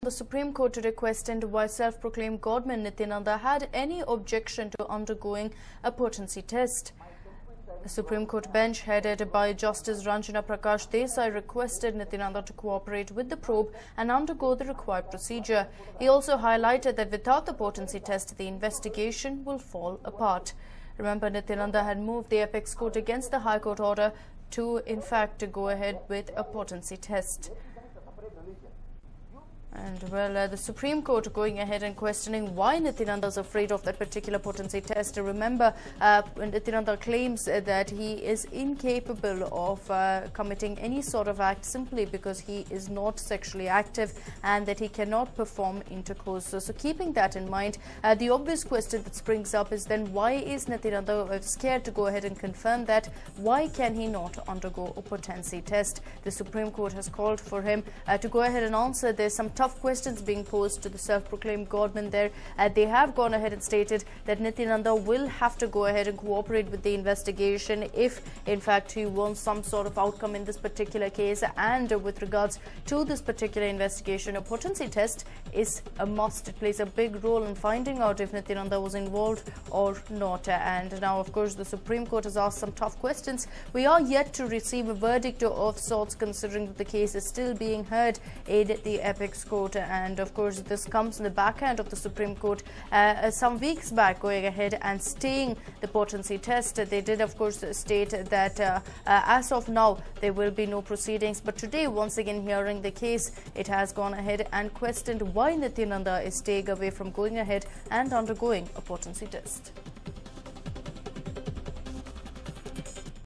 The Supreme Court today questioned why self-proclaimed godman Nithyananda had any objection to undergoing a potency test. The Supreme Court bench, headed by Justice Ranjana Prakash Desai, requested Nithyananda to cooperate with the probe and undergo the required procedure. He also highlighted that without the potency test, the investigation will fall apart. Remember, Nithyananda had moved the apex court against the High Court order to, in fact, to go ahead with a potency test. And well, the Supreme Court going ahead and questioning why Nithyananda is afraid of that particular potency test. Remember, Nithyananda claims that he is incapable of committing any sort of act simply because he is not sexually active and that he cannot perform intercourse. So keeping that in mind, the obvious question that springs up is then why is Nithyananda scared to go ahead and confirm that? Why can he not undergo a potency test? The Supreme Court has called for him to go ahead and answer. There's some tough questions being posed to the self-proclaimed godman there. They have gone ahead and stated that Nithyananda will have to go ahead and cooperate with the investigation if, in fact, he wants some sort of outcome in this particular case. And with regards to this particular investigation, a potency test is a must. It plays a big role in finding out if Nithyananda was involved or not. And now, of course, the Supreme Court has asked some tough questions. We are yet to receive a verdict of sorts, considering that the case is still being heard in the apex court. And of course, this comes in the backhand of the Supreme Court some weeks back going ahead and staying the potency test. They did, of course, state that as of now there will be no proceedings. But today, once again, hearing the case, it has gone ahead and questioned why Nithyananda is staying away from going ahead and undergoing a potency test.